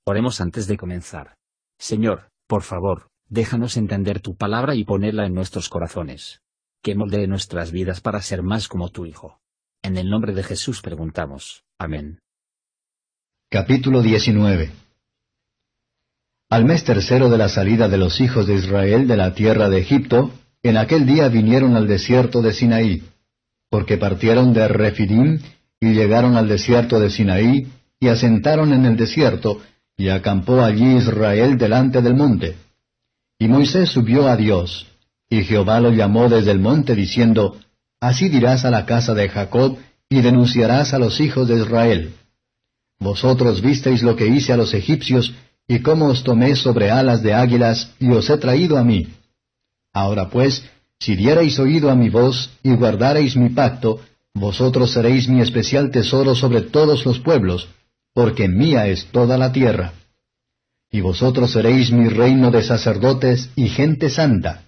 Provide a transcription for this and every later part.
Oremos antes de comenzar. Señor, por favor, déjanos entender tu palabra y ponerla en nuestros corazones. Que moldee nuestras vidas para ser más como tu Hijo. En el nombre de Jesús preguntamos. Amén. Capítulo 19. Al mes tercero de la salida de los hijos de Israel de la tierra de Egipto, en aquel día vinieron al desierto de Sinaí, porque partieron de Refidim y llegaron al desierto de Sinaí, y asentaron en el desierto, y acampó allí Israel delante del monte. Y Moisés subió a Dios, y Jehová lo llamó desde el monte, diciendo, Así dirás a la casa de Jacob, y denunciarás a los hijos de Israel. Vosotros visteis lo que hice a los egipcios, y cómo os tomé sobre alas de águilas, y os he traído a mí. Ahora pues, si diereis oído a mi voz, y guardareis mi pacto, vosotros seréis mi especial tesoro sobre todos los pueblos, porque mía es toda la tierra. Y vosotros seréis mi reino de sacerdotes y gente santa.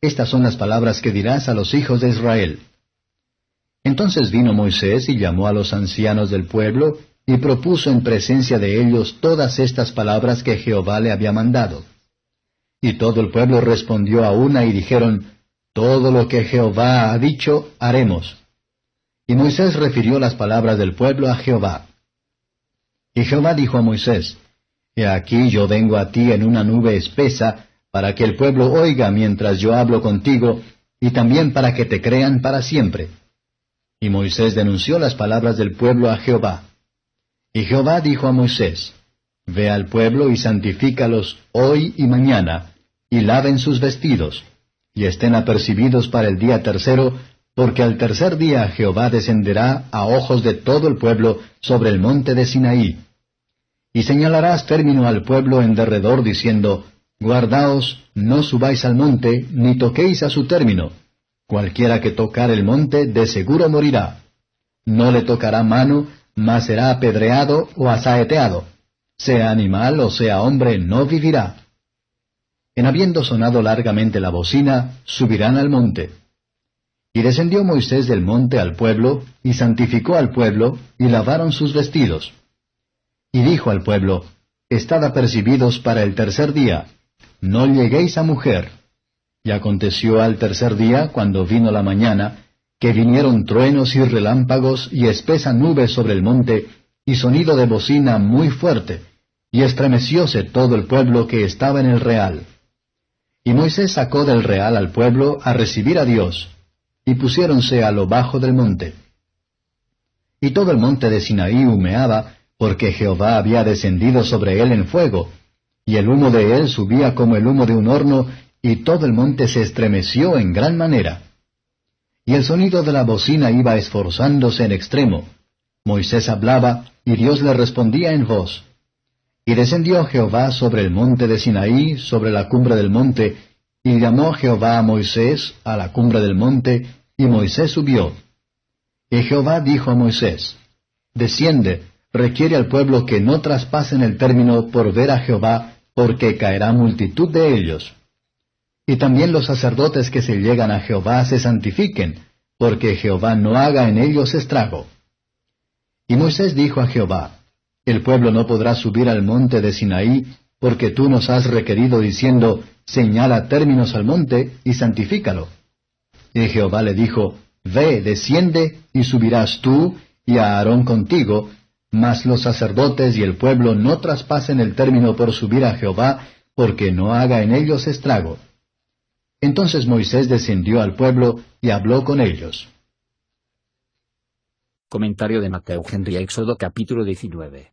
Estas son las palabras que dirás a los hijos de Israel. Entonces vino Moisés y llamó a los ancianos del pueblo, y propuso en presencia de ellos todas estas palabras que Jehová le había mandado. Y todo el pueblo respondió a una y dijeron, Todo lo que Jehová ha dicho, haremos. Y Moisés refirió las palabras del pueblo a Jehová. Y Jehová dijo a Moisés, He aquí yo vengo a ti en una nube espesa, para que el pueblo oiga mientras yo hablo contigo, y también para que te crean para siempre. Y Moisés denunció las palabras del pueblo a Jehová. Y Jehová dijo a Moisés, Ve al pueblo y santifícalos hoy y mañana, y laven sus vestidos, y estén apercibidos para el día tercero, porque al tercer día Jehová descenderá a ojos de todo el pueblo sobre el monte de Sinaí. Y señalarás término al pueblo en derredor, diciendo, Guardaos, no subáis al monte, ni toquéis a su término. Cualquiera que tocar el monte, de seguro morirá. No le tocará mano, mas será apedreado o asaeteado. Sea animal o sea hombre, no vivirá. En habiendo sonado largamente la bocina, subirán al monte. Y descendió Moisés del monte al pueblo, y santificó al pueblo, y lavaron sus vestidos. Y dijo al pueblo, Estad apercibidos para el tercer día, no lleguéis a mujer. Y aconteció al tercer día, cuando vino la mañana, que vinieron truenos y relámpagos y espesa nube sobre el monte, y sonido de bocina muy fuerte, y estremecióse todo el pueblo que estaba en el real. Y Moisés sacó del real al pueblo a recibir a Dios, y pusiéronse a lo bajo del monte. Y todo el monte de Sinaí humeaba, porque Jehová había descendido sobre él en fuego, y el humo de él subía como el humo de un horno, y todo el monte se estremeció en gran manera. Y el sonido de la bocina iba esforzándose en extremo. Moisés hablaba, y Dios le respondía en voz. Y descendió Jehová sobre el monte de Sinaí, sobre la cumbre del monte, y llamó Jehová a Moisés a la cumbre del monte, y Moisés subió. Y Jehová dijo a Moisés, Desciende, requiere al pueblo que no traspasen el término por ver a Jehová, porque caerá multitud de ellos. Y también los sacerdotes que se llegan a Jehová se santifiquen, porque Jehová no haga en ellos estrago. Y Moisés dijo a Jehová, El pueblo no podrá subir al monte de Sinaí, porque tú nos has requerido diciendo, Señala términos al monte y santifícalo. Y Jehová le dijo, Ve, desciende, y subirás tú, y a Aarón contigo, mas los sacerdotes y el pueblo no traspasen el término por subir a Jehová, porque no haga en ellos estrago. Entonces Moisés descendió al pueblo y habló con ellos. Comentario de Mateo Henry a Éxodo capítulo 19.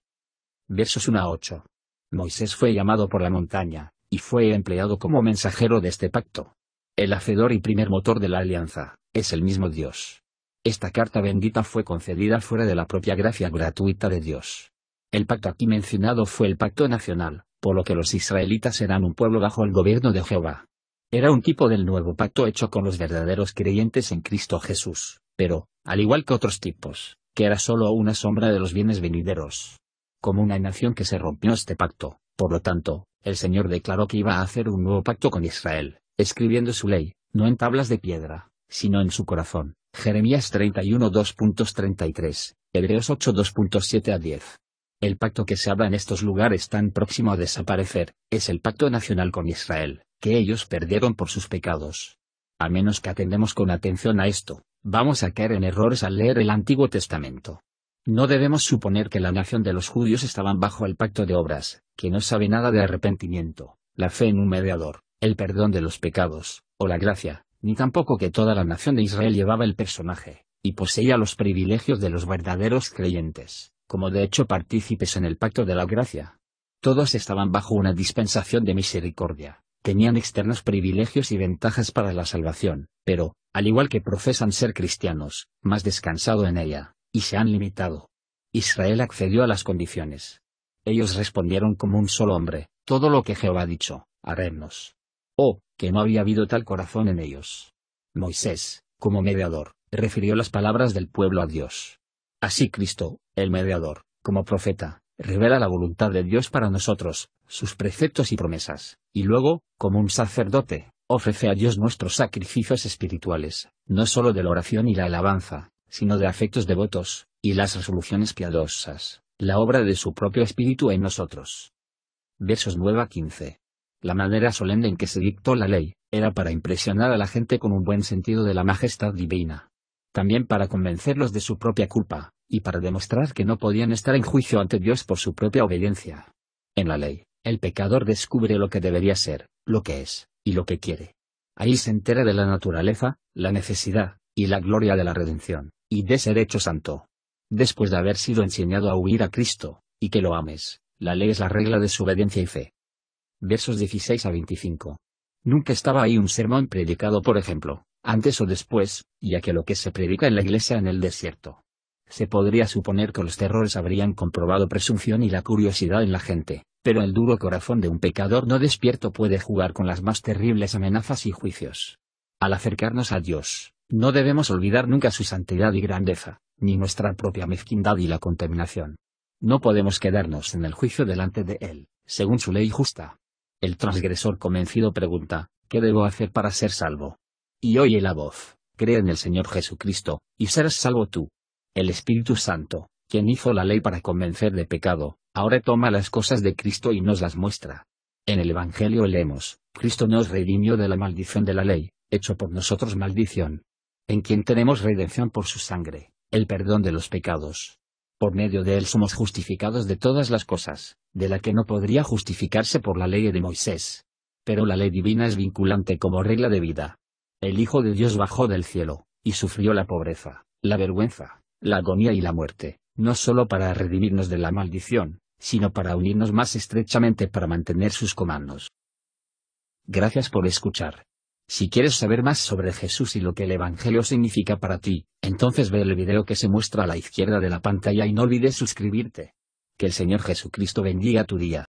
Versos 1 a 8. Moisés fue llamado por la montaña, y fue empleado como mensajero de este pacto. El hacedor y primer motor de la alianza, es el mismo Dios. Esta carta bendita fue concedida fuera de la propia gracia gratuita de Dios. El pacto aquí mencionado fue el pacto nacional, por lo que los israelitas eran un pueblo bajo el gobierno de Jehová. Era un tipo del nuevo pacto hecho con los verdaderos creyentes en Cristo Jesús, pero, al igual que otros tipos, que era solo una sombra de los bienes venideros. Como una nación que se rompió este pacto, por lo tanto, el Señor declaró que iba a hacer un nuevo pacto con Israel, escribiendo su ley, no en tablas de piedra, sino en su corazón. Jeremías 31 2.33, Hebreos 8 2.7 a 10. El pacto que se habla en estos lugares tan próximo a desaparecer, es el pacto nacional con Israel, que ellos perdieron por sus pecados. A menos que atendemos con atención a esto, vamos a caer en errores al leer el Antiguo Testamento. No debemos suponer que la nación de los judíos estaban bajo el pacto de obras, que no sabe nada de arrepentimiento, la fe en un mediador, el perdón de los pecados, o la gracia, ni tampoco que toda la nación de Israel llevaba el personaje, y poseía los privilegios de los verdaderos creyentes, como de hecho partícipes en el pacto de la gracia. Todos estaban bajo una dispensación de misericordia, tenían externos privilegios y ventajas para la salvación, pero, al igual que profesan ser cristianos, más descansado en ella, y se han limitado. Israel accedió a las condiciones. Ellos respondieron como un solo hombre, todo lo que Jehová ha dicho, haremos. Oh, que no había habido tal corazón en ellos. Moisés, como mediador, refirió las palabras del pueblo a Dios. Así Cristo, el mediador, como profeta, revela la voluntad de Dios para nosotros, sus preceptos y promesas, y luego, como un sacerdote, ofrece a Dios nuestros sacrificios espirituales, no solo de la oración y la alabanza, sino de afectos devotos, y las resoluciones piadosas, la obra de su propio espíritu en nosotros. Versos 9 a 15. La manera solemne en que se dictó la ley, era para impresionar a la gente con un buen sentido de la majestad divina. También para convencerlos de su propia culpa, y para demostrar que no podían estar en juicio ante Dios por su propia obediencia. En la ley, el pecador descubre lo que debería ser, lo que es, y lo que quiere. Ahí se entera de la naturaleza, la necesidad, y la gloria de la redención, y de ser hecho santo. Después de haber sido enseñado a huir a Cristo, y que lo ames, la ley es la regla de su obediencia y fe. Versos 16 a 25. Nunca estaba ahí un sermón predicado por ejemplo, antes o después, ya que lo que se predica en la iglesia en el desierto. Se podría suponer que los terrores habrían comprobado presunción y la curiosidad en la gente, pero el duro corazón de un pecador no despierto puede jugar con las más terribles amenazas y juicios. Al acercarnos a Dios, no debemos olvidar nunca su santidad y grandeza, ni nuestra propia mezquindad y la contaminación. No podemos quedarnos en el juicio delante de Él, según su ley justa. El transgresor convencido pregunta, ¿qué debo hacer para ser salvo? Y oye la voz, cree en el Señor Jesucristo, y serás salvo tú. El Espíritu Santo, quien hizo la ley para convencer de pecado, ahora toma las cosas de Cristo y nos las muestra. En el Evangelio leemos, Cristo nos redimió de la maldición de la ley, hecho por nosotros maldición. En quien tenemos redención por su sangre, el perdón de los pecados. Por medio de él somos justificados de todas las cosas, de la que no podría justificarse por la ley de Moisés. Pero la ley divina es vinculante como regla de vida. El Hijo de Dios bajó del cielo, y sufrió la pobreza, la vergüenza, la agonía y la muerte, no solo para redimirnos de la maldición, sino para unirnos más estrechamente para mantener sus comandos. Gracias por escuchar. Si quieres saber más sobre Jesús y lo que el Evangelio significa para ti, entonces ve el video que se muestra a la izquierda de la pantalla y no olvides suscribirte. Que el Señor Jesucristo bendiga tu día.